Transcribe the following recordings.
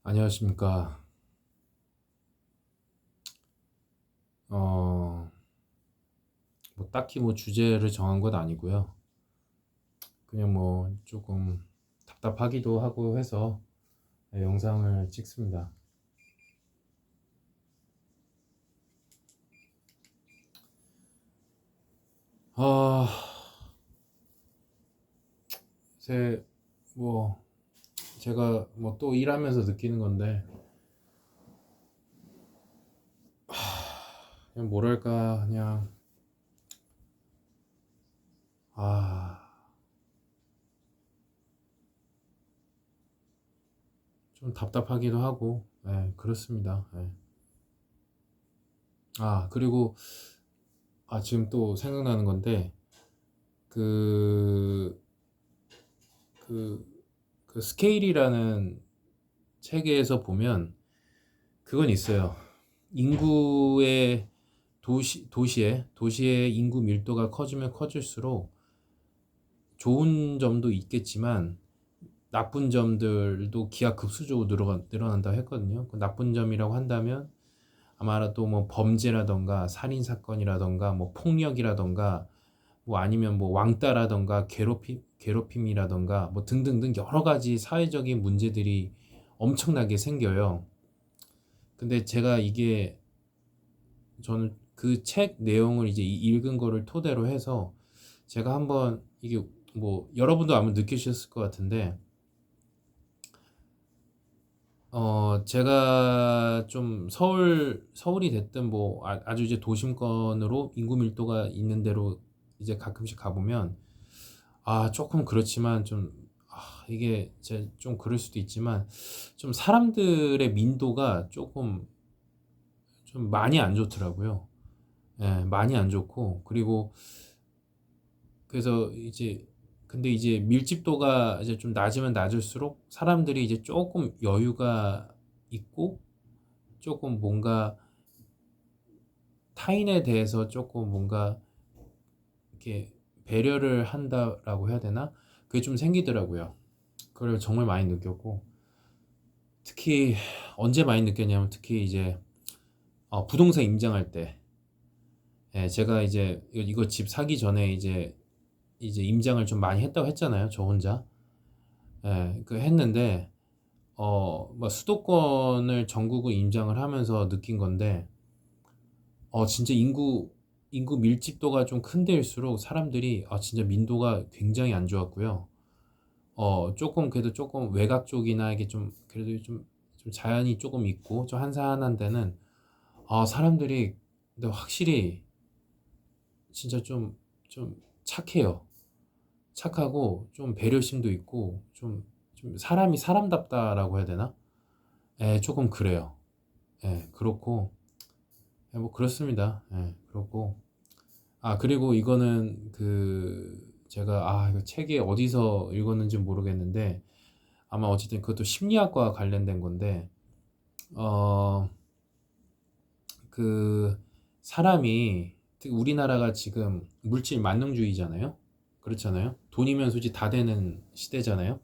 안녕하십니까. 어, 뭐 딱히 뭐 주제를 정한 건 아니고요. 그냥 뭐 조금 답답하기도 하고 해서 영상을 찍습니다. 아, 제, 뭐, 제가 뭐 또 일하면서 느끼는 건데, 그냥 뭐랄까, 그냥, 아, 좀 답답하기도 하고, 그렇습니다. 그리고, 지금 또 생각나는 건데, 그, 그, 그 스케일이라는 책에서 보면 그건 있어요. 인구의 도시의 인구 밀도가 커지면 커질수록 좋은 점도 있겠지만 나쁜 점들도 기하급수적으로 늘어난다고 했거든요. 그 나쁜 점이라고 한다면 아마도 뭐 범죄라던가 살인 사건이라던가 뭐 폭력이라던가 뭐 아니면 뭐 왕따라던가 괴롭힘이라던가 뭐 등등등 여러 가지 사회적인 문제들이 엄청나게 생겨요. 근데 제가 이게 저는 그 책 내용을 이제 읽은 거를 토대로 해서 제가 한번 이게 뭐 여러분도 아마 느끼셨을 것 같은데 제가 좀 서울이 됐든 뭐 아주 이제 도심권으로 인구 밀도가 있는 데로 이제 가끔씩 가보면 조금 그렇지만 좀 이게 제 좀 그럴 수도 있지만 좀 사람들의 민도가 조금 좀 많이 안 좋더라고요. 많이 안 좋고 그리고 그래서 이제 근데 이제 밀집도가 이제 좀 낮으면 낮을수록 사람들이 이제 조금 여유가 있고 조금 뭔가 타인에 대해서 조금 뭔가 이렇게 배려를 한다라고 해야 되나? 그게 좀 생기더라고요. 그걸 정말 많이 느꼈고 특히 언제 많이 느꼈냐면 특히 이제 부동산 임장할 때 제가 이제 이거 집 사기 전에 이제 임장을 좀 많이 했다고 했잖아요. 저 혼자. 그 했는데 뭐 수도권을 전국을 임장을 하면서 느낀 건데 진짜 인구 밀집도가 좀 큰 데일수록 사람들이 진짜 민도가 굉장히 안 좋았고요. 조금 그래도 조금 외곽 쪽이나 이게 좀 그래도 좀 자연이 조금 있고 좀 한산한 데는 사람들이 근데 확실히 진짜 좀 착해요. 착하고 좀 배려심도 있고 좀 사람이 사람답다라고 해야 되나? 조금 그래요. 그렇고 뭐 그렇습니다. 그렇고 그리고 이거는 그 제가 이거 책이 어디서 읽었는지 모르겠는데 아마 어쨌든 그것도 심리학과 관련된 건데 어 그 사람이 특히 우리나라가 지금 물질 만능주의잖아요. 그렇잖아요. 돈이면 솔직히 다 되는 시대잖아요.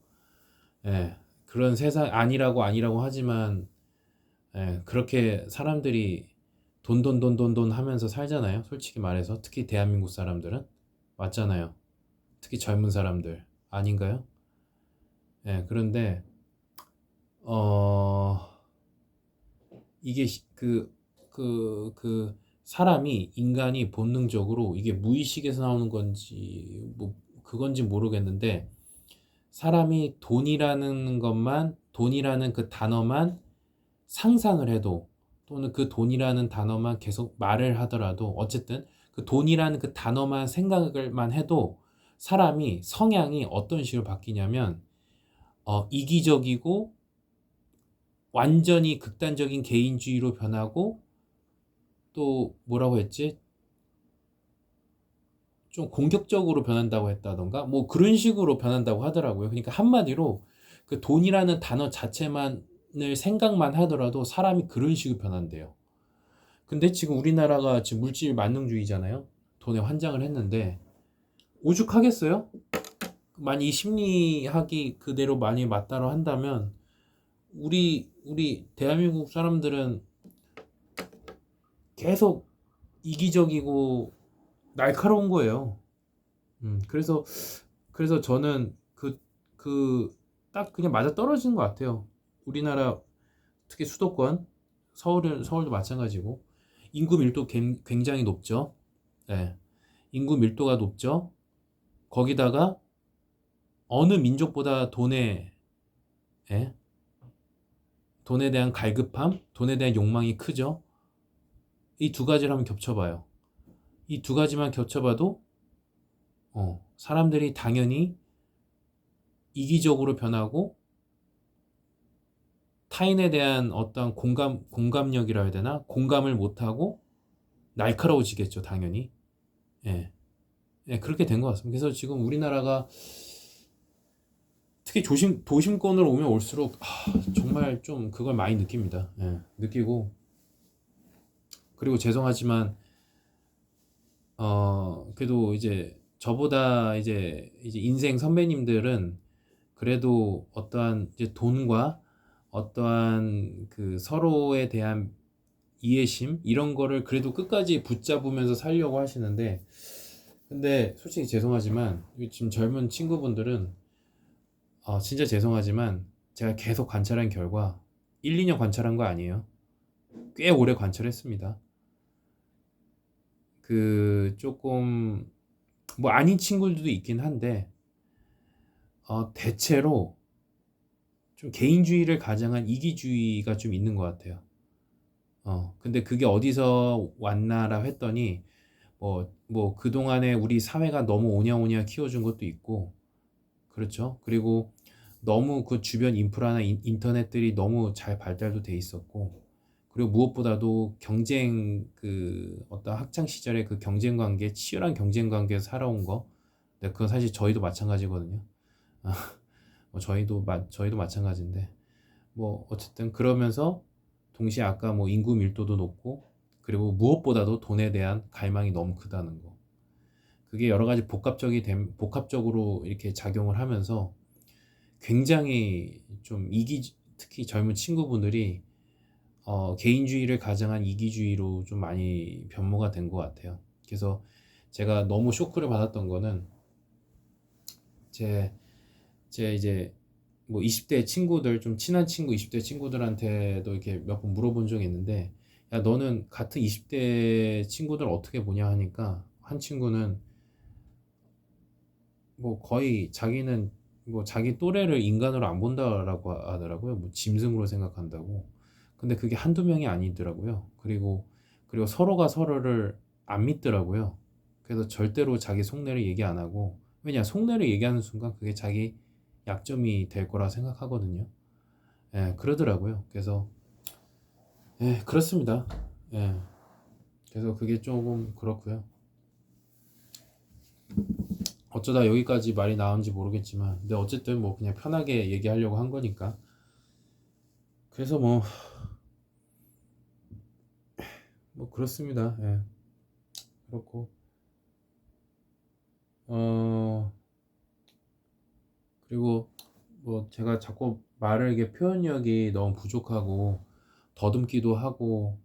그런 세상 아니라고 하지만 그렇게 사람들이 돈 하면서 살잖아요. 솔직히 말해서 특히 대한민국 사람들은 맞잖아요. 특히 젊은 사람들 아닌가요? 그런데 어 이게 사람이 인간이 본능적으로 이게 무의식에서 나오는 건지 뭐 그건지 모르겠는데 사람이 돈이라는 그 단어만 상상을 해도 또는 그 돈이라는 단어만 계속 말을 하더라도 어쨌든 그 돈이라는 그 단어만 생각을만 해도 사람이 성향이 어떤 식으로 바뀌냐면 이기적이고 완전히 극단적인 개인주의로 변하고 또 뭐라고 했지? 좀 공격적으로 변한다고 했다던가 뭐 그런 식으로 변한다고 하더라고요. 그러니까 한마디로 그 돈이라는 단어 자체만을 생각만 하더라도 사람이 그런 식으로 변한대요. 근데 지금 우리나라가 지금 물질 만능주의잖아요. 돈에 환장을 했는데 오죽하겠어요? 만약 이 심리학이 그대로 많이 맞다로 한다면 우리 대한민국 사람들은 계속 이기적이고 날카로운 거예요. 그래서 저는 딱 그냥 맞아 떨어지는 것 같아요. 우리나라 특히 수도권, 서울도 마찬가지고 인구 밀도 굉장히 높죠. 네. 인구 밀도가 높죠. 거기다가 어느 민족보다 예? 돈에 대한 갈급함, 돈에 대한 욕망이 크죠. 이 두 가지를 한번 겹쳐봐요. 이 두 가지만 겹쳐봐도 사람들이 당연히 이기적으로 변하고 타인에 대한 어떤 공감력이라 해야 되나? 공감을 못하고 날카로워지겠죠, 당연히. 예. 예, 그렇게 된 것 같습니다. 그래서 지금 우리나라가 특히 도심권으로 오면 올수록 정말 좀 그걸 많이 느낍니다. 예, 느끼고 그리고 죄송하지만 그래도 이제 저보다 이제 인생 선배님들은 그래도 어떠한 이제 돈과 어떠한 그 서로에 대한 이해심 이런 거를 그래도 끝까지 붙잡으면서 살려고 하시는데 근데 솔직히 죄송하지만 지금 젊은 친구분들은 진짜 죄송하지만 제가 계속 관찰한 결과 1, 2년 관찰한 거 아니에요. 꽤 오래 관찰했습니다. 그 조금 뭐 아닌 친구들도 있긴 한데 대체로 좀 개인주의를 가장한 이기주의가 좀 있는 것 같아요. 근데 그게 어디서 왔나라 했더니 뭐 그동안에 우리 사회가 너무 오냐오냐 키워준 것도 있고 그렇죠. 그리고 너무 그 주변 인프라나 인터넷들이 너무 잘 발달도 돼 있었고 그리고 무엇보다도 어떤 학창 시절의 그 경쟁 관계, 치열한 경쟁 관계에서 살아온 거. 근데 그건 사실 저희도 마찬가지거든요. 저희도 마찬가지인데 뭐 어쨌든 그러면서 동시에 아까 뭐 인구 밀도도 높고 그리고 무엇보다도 돈에 대한 갈망이 너무 크다는 거. 그게 여러 가지 복합적으로 이렇게 작용을 하면서 굉장히 특히 젊은 친구분들이 개인주의를 가장한 이기주의로 좀 많이 변모가 된 것 같아요. 그래서 제가 너무 쇼크를 받았던 거는 제 이제 뭐 20대 친구들 좀 친한 친구 20대 친구들한테도 이렇게 몇 번 물어본 적이 있는데 야 너는 같은 20대 친구들 어떻게 보냐 하니까 한 친구는 뭐 거의 자기는 뭐 자기 또래를 인간으로 안 본다라고 하더라고요. 뭐 짐승으로 생각한다고. 근데 그게 한두 명이 아니더라고요. 그리고 서로가 서로를 안 믿더라고요. 그래서 절대로 자기 속내를 얘기 안 하고 왜냐 속내를 얘기하는 순간 그게 자기 약점이 될 거라 생각하거든요. 예, 그러더라고요. 그래서 예, 그렇습니다. 예. 그래서 그게 조금 그렇고요. 어쩌다 여기까지 말이 나온지 모르겠지만 근데 어쨌든 뭐 그냥 편하게 얘기하려고 한 거니까 그래서 뭐 그렇습니다. 예. 그렇고 어 그리고 뭐 제가 자꾸 말을 이게 표현력이 너무 부족하고 더듬기도 하고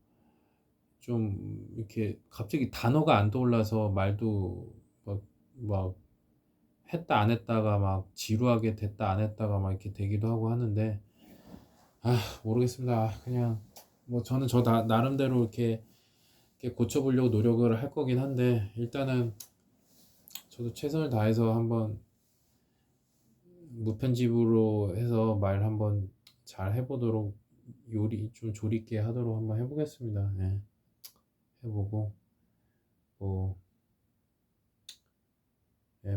좀 이렇게 갑자기 단어가 안 떠올라서 말도 막 했다 안 했다가 막 지루하게 됐다 안 했다가 막 이렇게 되기도 하고 하는데 모르겠습니다. 그냥 뭐 저는 나름대로 이렇게 고쳐보려고 노력을 할 거긴 한데 일단은 저도 최선을 다해서 한번 무편집으로 해서 말 한번 잘 해보도록 요리 좀 조리 있게 하도록 한번 해보겠습니다. 예, 해보고 뭐, 예,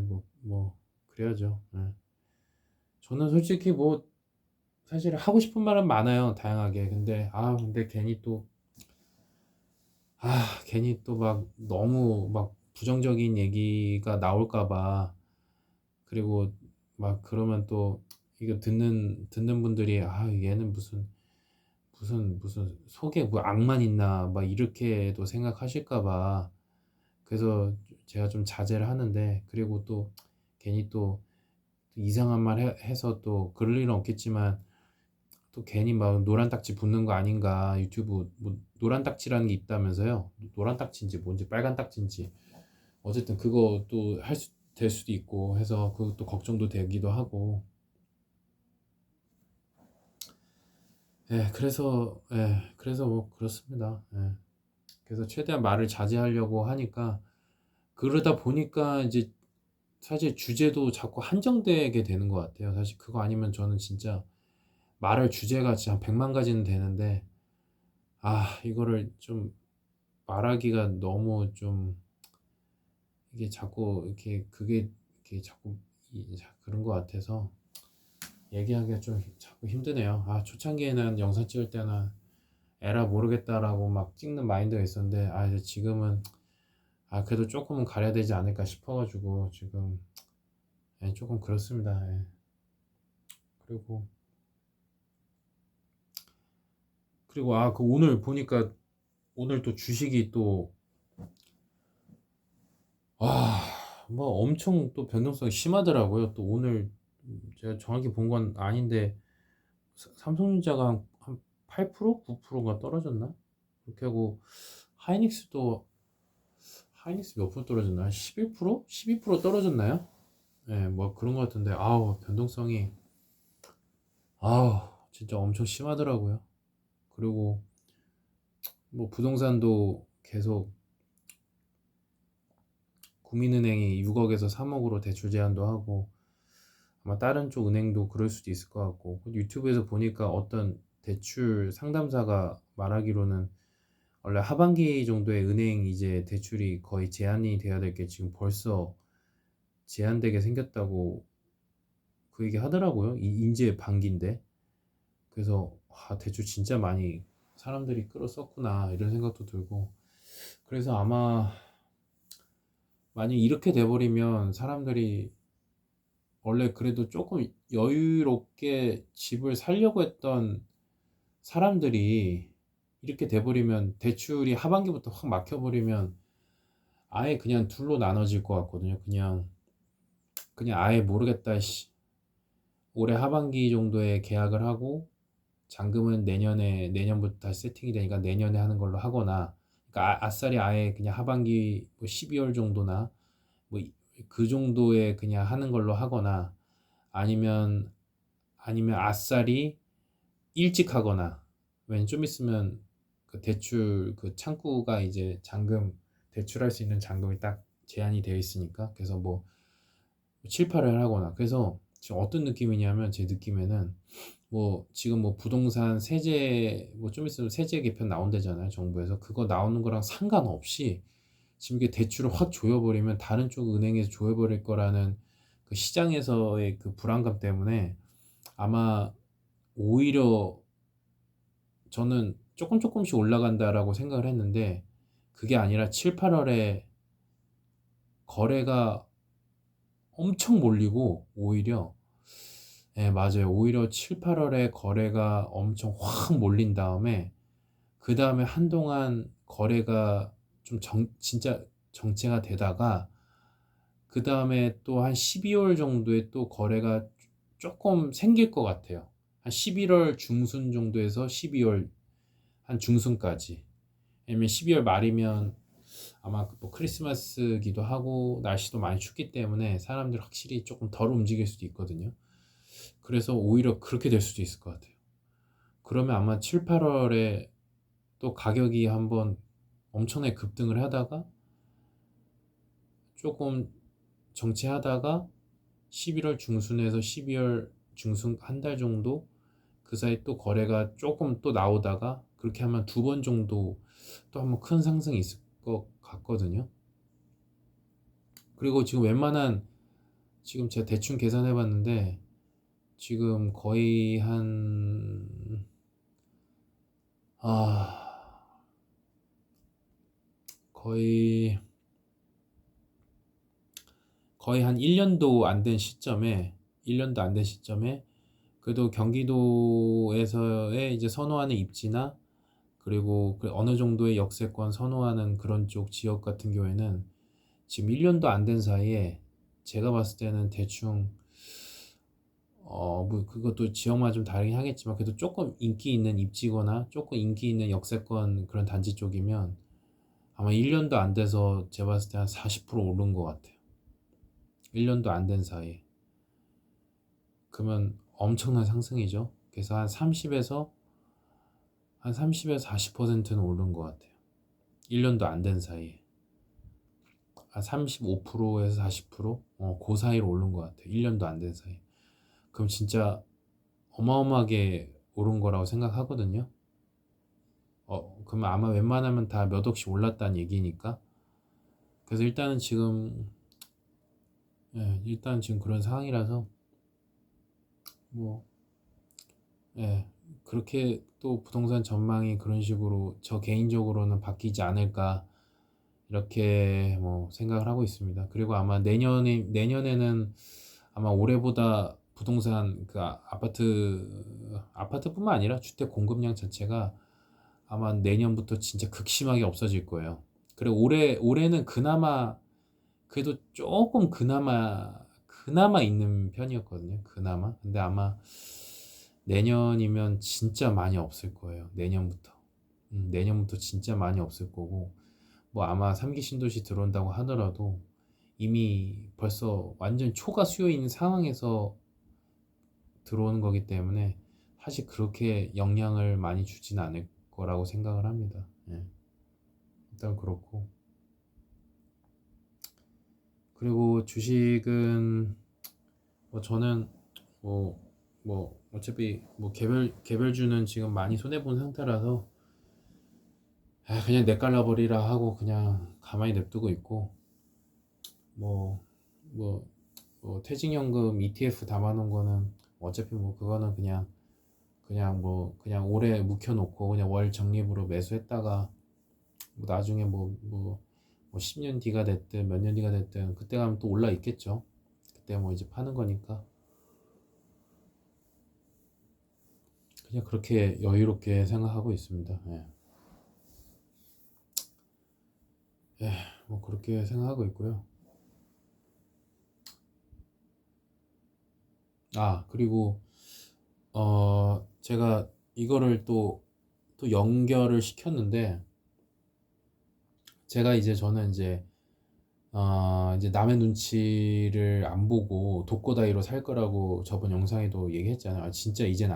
그래야죠. 예. 저는 솔직히 뭐 사실 하고 싶은 말은 많아요. 다양하게. 근데 괜히 또 막 너무 막 부정적인 얘기가 나올까 봐 그리고 막 그러면 또 이거 듣는 분들이 얘는 무슨 속에 뭐 악만 있나 막 이렇게도 생각하실까 봐 그래서 제가 좀 자제를 하는데 그리고 또 괜히 또 이상한 말 해서 또 그럴 일은 없겠지만 또 괜히 막 노란 딱지 붙는 거 아닌가, 유튜브 뭐 노란 딱지라는 게 있다면서요. 노란 딱지인지 뭔지 빨간 딱지인지 어쨌든 그거 또 될 수도 있고 해서 그것도 걱정도 되기도 하고. 그래서 뭐 그렇습니다. 그래서 최대한 말을 자제하려고 하니까, 그러다 보니까 이제 사실 주제도 자꾸 한정되게 되는 것 같아요. 사실 그거 아니면 저는 진짜 말할 주제가 진짜 한 100만 가지는 되는데, 이거를 좀 말하기가 너무 좀 이게 자꾸 이렇게 그게 이렇게 자꾸 그런 것 같아서 얘기하기가 좀 자꾸 힘드네요. 초창기에는 영상 찍을 때는 에라 모르겠다라고 막 찍는 마인드가 있었는데, 이제 지금은 그래도 조금은 가려야 되지 않을까 싶어가지고 지금 조금 그렇습니다. 그리고 그 오늘 보니까 오늘 또 주식이 또 뭐 엄청 또 변동성이 심하더라고요. 또 오늘 제가 정확히 본 건 아닌데 삼성전자가 한 8%? 9%가 떨어졌나? 그렇게 하고 하이닉스도, 하이닉스 몇 프로 떨어졌나? 11%? 12% 떨어졌나요? 뭐 그런 것 같은데, 변동성이 진짜 엄청 심하더라고요. 그리고 뭐 부동산도 계속 국민은행이 6억에서 3억으로 대출 제한도 하고, 아마 다른 쪽 은행도 그럴 수도 있을 것 같고, 유튜브에서 보니까 어떤 대출 상담사가 말하기로는 원래 하반기 정도에 은행 이제 대출이 거의 제한이 돼야 될 게 지금 벌써 제한되게 생겼다고 그 얘기 하더라고요. 이제 반기인데. 그래서 대출 진짜 많이 사람들이 끌어썼구나 이런 생각도 들고. 그래서 아마 만약 이렇게 돼버리면 사람들이 원래 그래도 조금 여유롭게 집을 살려고 했던 사람들이 이렇게 돼버리면, 대출이 하반기부터 확 막혀버리면 아예 그냥 둘로 나눠질 것 같거든요. 그냥 아예 모르겠다, 올해 하반기 정도에 계약을 하고 잔금은 내년부터 다시 세팅이 되니까 내년에 하는 걸로 하거나, 그러니까 아싸리 아예 그냥 하반기 뭐 12월 정도나 뭐 그 정도에 그냥 하는 걸로 하거나, 아니면 아싸리 일찍 하거나. 왜냐면 좀 있으면 그 대출 그 창구가 이제 잔금, 대출할 수 있는 잔금이 딱 제한이 되어 있으니까, 그래서 뭐 7, 8을 하거나. 그래서 지금 어떤 느낌이냐면, 제 느낌에는 뭐 지금 뭐 부동산 세제 뭐 좀 있으면 세제 개편 나온다잖아요, 정부에서. 그거 나오는 거랑 상관없이 지금 이게 대출을 확 조여버리면 다른 쪽 은행에서 조여버릴 거라는 그 시장에서의 그 불안감 때문에, 아마 오히려 저는 조금씩 올라간다라고 생각을 했는데, 그게 아니라 7, 8월에 거래가 엄청 몰리고, 오히려 맞아요. 오히려 7, 8월에 거래가 엄청 확 몰린 다음에, 그 다음에 한동안 거래가 좀 진짜 정체가 되다가, 그 다음에 또 한 12월 정도에 또 거래가 조금 생길 것 같아요. 한 11월 중순 정도에서 12월 한 중순까지. 왜냐면 12월 말이면 아마 뭐 크리스마스기도 하고 날씨도 많이 춥기 때문에 사람들 확실히 조금 덜 움직일 수도 있거든요. 그래서 오히려 그렇게 될 수도 있을 것 같아요. 그러면 아마 7, 8월에 또 가격이 한번 엄청나게 급등을 하다가 조금 정체하다가 11월 중순에서 12월 중순 한 달 정도, 그 사이 또 거래가 조금 또 나오다가, 그렇게 하면 두 번 정도 또 한번 큰 상승이 있을 것 같거든요. 그리고 지금 제가 대충 계산해 봤는데, 지금 거의 아 거의 한 1년도 안 된 시점에, 1년도 안 된 시점에 그래도 경기도에서의 이제 선호하는 입지나, 그리고 그 어느 정도의 역세권 선호하는 그런 쪽 지역 같은 경우에는 지금 1년도 안 된 사이에 제가 봤을 때는 대충 뭐 그것도 지역마다 좀 다르긴 하겠지만 그래도 조금 인기 있는 입지거나 조금 인기 있는 역세권 그런 단지 쪽이면 아마 1년도 안 돼서 제가 봤을 때 한 40% 오른 것 같아요. 1년도 안 된 사이에. 그러면 엄청난 상승이죠. 그래서 한 30에서 40%는 오른 것 같아요. 1년도 안 된 사이에. 한 35%에서 40%? 그 사이로 오른 것 같아요. 1년도 안 된 사이. 그럼 진짜 어마어마하게 오른 거라고 생각하거든요. 그러면 아마 웬만하면 다 몇 억씩 올랐다는 얘기니까. 그래서 일단은 지금, 일단 지금 그런 상황이라서, 뭐, 예, 그렇게 또 부동산 전망이 그런 식으로 저 개인적으로는 바뀌지 않을까, 이렇게 뭐 생각을 하고 있습니다. 그리고 아마 내년에는 아마 올해보다 부동산 아파트뿐만 아니라 주택 공급량 자체가 아마 내년부터 진짜 극심하게 없어질 거예요. 그리고 올해는 그나마 그래도 조금 그나마 있는 편이었거든요. 그나마. 근데 아마 내년이면 진짜 많이 없을 거예요. 내년부터 진짜 많이 없을 거고 뭐 아마 3기 신도시 들어온다고 하더라도 이미 벌써 완전 초과 수요인 상황에서 들어오는 거기 때문에 사실 그렇게 영향을 많이 주진 않을 거라고 생각을 합니다. 예. 일단 그렇고 그리고 주식은 뭐 저는 뭐 어차피 뭐 개별주는 지금 많이 손해 본 상태라서 그냥 내깔라 버리라 하고 그냥 가만히 냅두고 있고 뭐 뭐 퇴직연금 ETF 담아놓은 거는 어차피 뭐 그거는 그냥 오래 묵혀놓고 그냥 월 적립으로 매수했다가 뭐 나중에 뭐 10년 뒤가 됐든 몇 년 뒤가 됐든 그때 가면 또 올라 있겠죠. 그때 뭐 이제 파는 거니까 그냥 그렇게 여유롭게 생각하고 있습니다. 예. 뭐 그렇게 생각하고 있고요. 그리고 제가 이거를 또 연결을 시켰는데 제가 저는 이제 남의 눈치를 안 보고 독고다이로 살 거라고 저번 영상에도 얘기했잖아요. 진짜 이제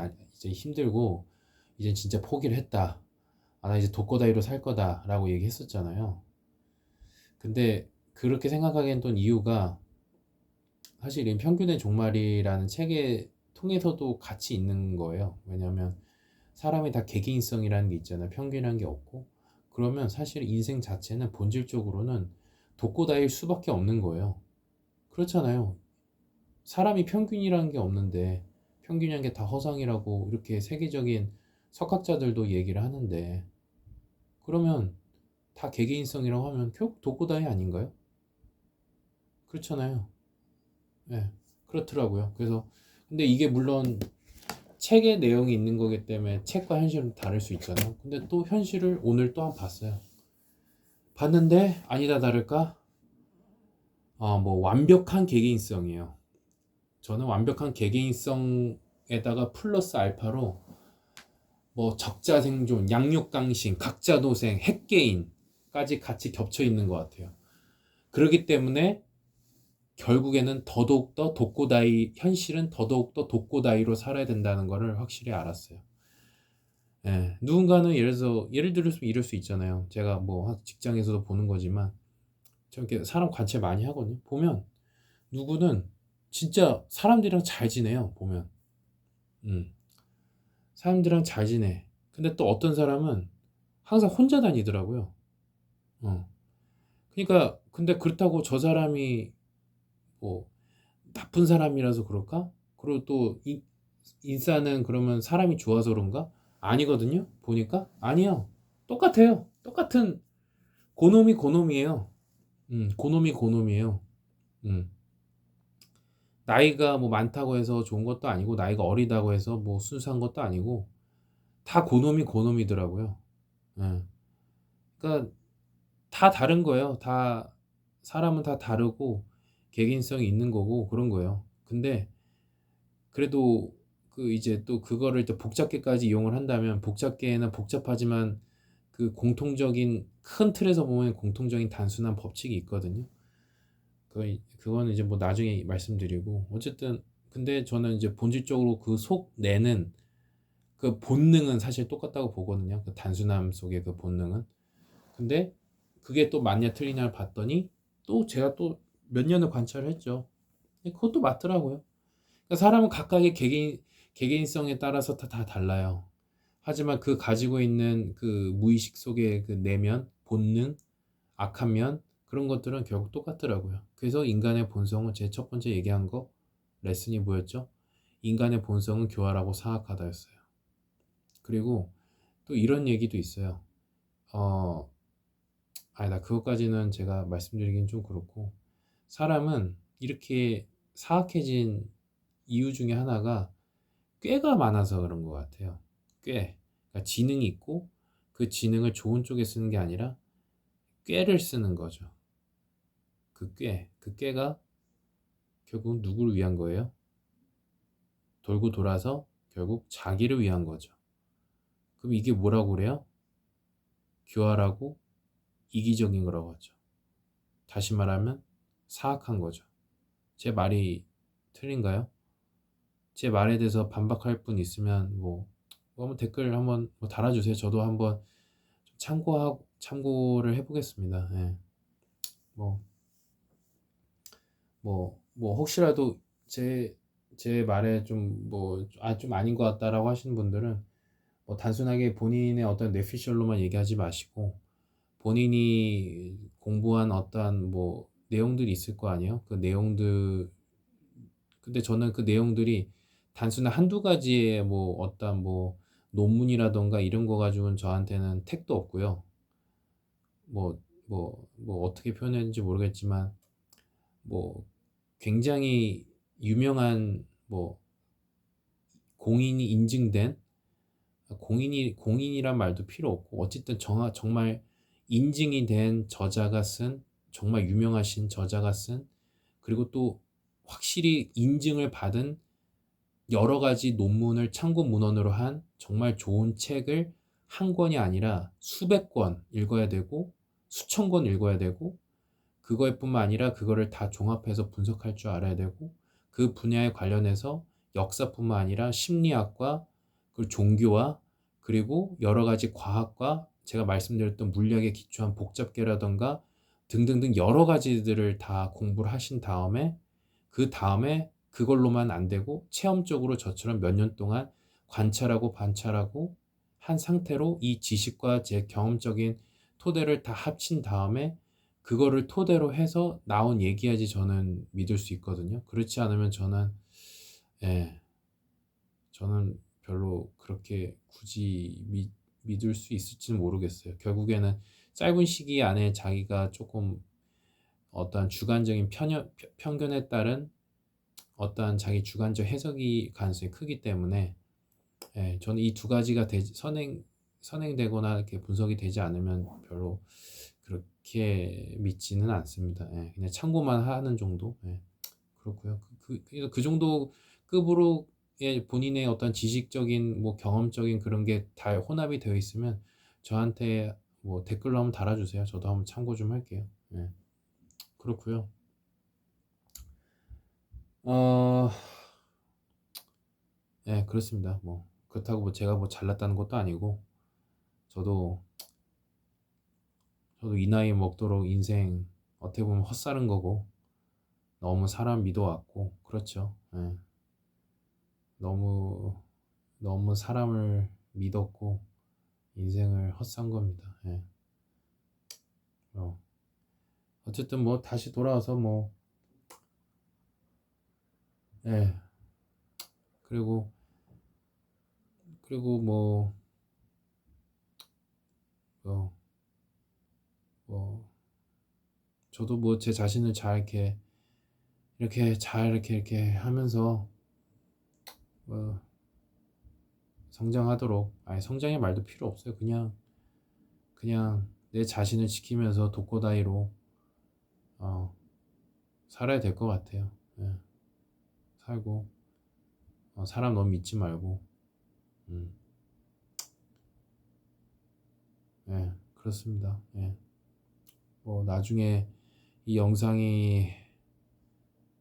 힘들고 이제 진짜 포기를 했다. 나 이제 독고다이로 살 거다라고 얘기했었잖아요. 근데 그렇게 생각하기엔 또 이유가 사실 이 평균의 종말이라는 책에 통해서도 같이 있는 거예요. 왜냐하면 사람이 다 개개인성이라는 게 있잖아요. 평균이라는 게 없고 그러면 사실 인생 자체는 본질적으로는 독고다일 수밖에 없는 거예요. 그렇잖아요. 사람이 평균이라는 게 없는데 평균이라는 게 다 허상이라고 이렇게 세계적인 석학자들도 얘기를 하는데 그러면 다 개개인성이라고 하면 결국 독고다이 아닌가요? 그렇잖아요. 네, 그렇더라고요. 그래서 근데 이게 물론 책의 내용이 있는 거기 때문에 책과 현실은 다를 수 있잖아요. 근데 또 현실을 오늘 또 한 번 봤어요. 봤는데 아니다 다를까? 뭐 완벽한 개개인성이에요. 저는 완벽한 개개인성에다가 플러스 알파로 뭐 적자생존, 양육강신, 각자도생, 핵개인까지 같이 겹쳐 있는 것 같아요. 그렇기 때문에 결국에는 더더욱더 현실은 더더욱더 독고다이로 살아야 된다는 것을 확실히 알았어요. 누군가는 예를 들어서 이럴 수 있잖아요. 제가 뭐 직장에서도 보는 거지만 저렇게 사람 관찰 많이 하거든요. 보면 누구는 진짜 사람들이랑 잘 지내요. 보면 음, 사람들이랑 잘 지내. 근데 또 어떤 사람은 항상 혼자 다니더라고요. 어. 그러니까 근데 그렇다고 저 사람이 뭐 나쁜 사람이라서 그럴까? 그리고 또 인싸는 그러면 사람이 좋아서 그런가? 아니거든요. 보니까 아니요. 똑같아요. 똑같은 고놈이에요. 고놈이에요. 음. 나이가 뭐 많다고 해서 좋은 것도 아니고 나이가 어리다고 해서 뭐 순수한 것도 아니고 다 고놈이더라고요. 예. 그러니까 다 다른 거예요. 다 사람은 다 다르고 개개인성이 있는 거고 그런 거예요. 근데 그래도 그 이제 또 그거를 또 복잡계까지 이용을 한다면 복잡계에는 복잡하지만 그 공통적인 큰 틀에서 보면 공통적인 단순한 법칙이 있거든요. 그거는 이제 뭐 나중에 말씀드리고 어쨌든 근데 저는 이제 본질적으로 그 속내는 그 본능은 사실 똑같다고 보거든요. 그 단순함 속의 그 본능은. 근데 그게 또 맞냐 틀리냐를 봤더니 또 제가 또 몇 년을 관찰을 했죠. 그것도 맞더라고요. 그러니까 사람은 각각의 개개인성에 따라서 다 달라요. 하지만 그 가지고 있는 그 무의식 속의 그 내면, 본능, 악한 면 그런 것들은 결국 똑같더라고요. 그래서 인간의 본성은 제 첫 번째 얘기한 거 레슨이 뭐였죠? 인간의 본성은 교활하고 사악하다였어요. 그리고 또 이런 얘기도 있어요. 어, 아니다. 그것까지는 제가 말씀드리긴 좀 그렇고 사람은 이렇게 사악해진 이유 중에 하나가 꾀가 많아서 그런 것 같아요. 꾀. 그러니까 지능이 있고 그 지능을 좋은 쪽에 쓰는 게 아니라 꾀를 쓰는 거죠. 그 꾀. 그 꾀가 결국 누구를 위한 거예요? 돌고 돌아서 결국 자기를 위한 거죠. 그럼 이게 뭐라고 그래요? 교활하고 이기적인 거라고 하죠. 다시 말하면 사악한 거죠. 제 말이 틀린가요? 제 말에 대해서 반박할 분 있으면 뭐 한번 댓글 한번 뭐 달아주세요. 저도 한번 참고를 해보겠습니다. 예. 뭐, 뭐 혹시라도 제 말에 좀 아닌 것 같다라고 하시는 분들은 뭐 단순하게 본인의 어떤 뇌피셜로만 얘기하지 마시고 본인이 공부한 어떠한 뭐 내용들이 있을 거 아니에요? 그 내용들 근데 저는 그 내용들이 단순한 한두 가지의 뭐 어떤 뭐 논문이라던가 이런 거 가지고는 저한테는 택도 없고요. 뭐 어떻게 표현했는지 모르겠지만 뭐 굉장히 유명한 뭐 공인이 인증된 공인이란 말도 필요 없고 어쨌든 정말 인증이 된 저자가 쓴 정말 유명하신 저자가 쓴 그리고 또 확실히 인증을 받은 여러 가지 논문을 참고 문헌으로 한 정말 좋은 책을 한 권이 아니라 수백 권 읽어야 되고 수천 권 읽어야 되고 그거에 뿐만 아니라 그거를 다 종합해서 분석할 줄 알아야 되고 그 분야에 관련해서 역사뿐만 아니라 심리학과 그리고 종교와 그리고 여러 가지 과학과 제가 말씀드렸던 물리학에 기초한 복잡계라던가 등등등 여러 가지들을 다 공부를 하신 다음에 그 다음에 그걸로만 안 되고 체험적으로 저처럼 몇 년 동안 관찰하고 관찰하고 한 상태로 이 지식과 제 경험적인 토대를 다 합친 다음에 그거를 토대로 해서 나온 얘기야지 저는 믿을 수 있거든요. 그렇지 않으면 예, 저는 별로 그렇게 굳이 믿을 수 있을지는 모르겠어요. 결국에는 짧은 시기 안에 자기가 조금 어떠한 주관적인 편견에 따른 어떠한 자기 주관적 해석이 가능성이 크기 때문에 예, 저는 이 두 가지가 선행되거나 이렇게 분석이 되지 않으면 별로 그렇게 믿지는 않습니다. 예, 그냥 참고만 하는 정도. 예, 그렇고요. 그 정도 급으로 의 본인의 어떤 지식적인 뭐 경험적인 그런 게 다 혼합이 되어 있으면 저한테 뭐 댓글로 한번 달아주세요. 저도 한번 참고 좀 할게요. 예, 그렇고요. 어, 예, 그렇습니다. 뭐 그렇다고 뭐 제가 뭐 잘났다는 것도 아니고 저도 이 나이 먹도록 인생 어떻게 보면 헛살은 거고 너무 사람 믿어왔고 그렇죠. 예. 너무 너무 사람을 믿었고 인생을 헛산 겁니다. 예. 어. 어쨌든 뭐 다시 돌아와서 뭐 예. 그리고 뭐 어, 뭐 저도 뭐 제 자신을 잘 이렇게 하면서 뭐 성장하도록 아니 성장의 말도 필요 없어요. 그냥 내 자신을 지키면서 독고다이로 어, 살아야 될 것 같아요. 예, 살고 사람 너무 믿지 말고. 음, 예, 그렇습니다. 예, 뭐 나중에 이 영상이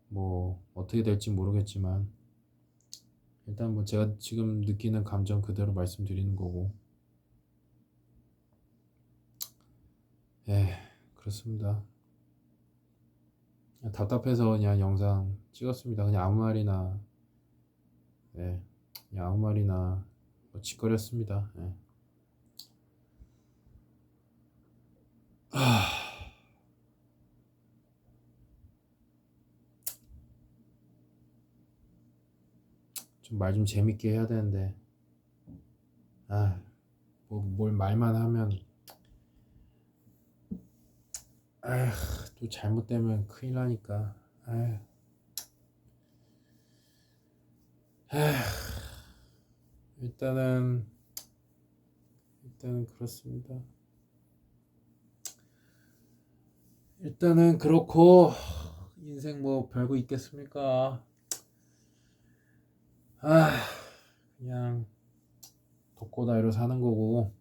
뭐 어떻게 될지 모르겠지만 일단 뭐 제가 지금 느끼는 감정 그대로 말씀드리는 거고. 예, 그렇습니다. 그냥 답답해서 그냥 영상 찍었습니다. 그냥 아무 말이나. 예, 그냥 아무 말이나 뭐 짓거렸습니다. 예. 좀 말 좀 재밌게 해야 되는데 뭐 뭘 말만 하면 또 잘못되면 큰일 나니까. 아휴, 일단은 그렇습니다. 일단은 그렇고 인생 뭐 별거 있겠습니까? 그냥 독고다이로 사는 거고.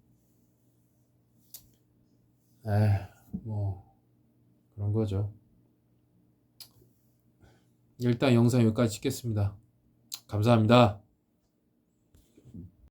뭐 그런 거죠. 일단 영상 여기까지 찍겠습니다. 감사합니다.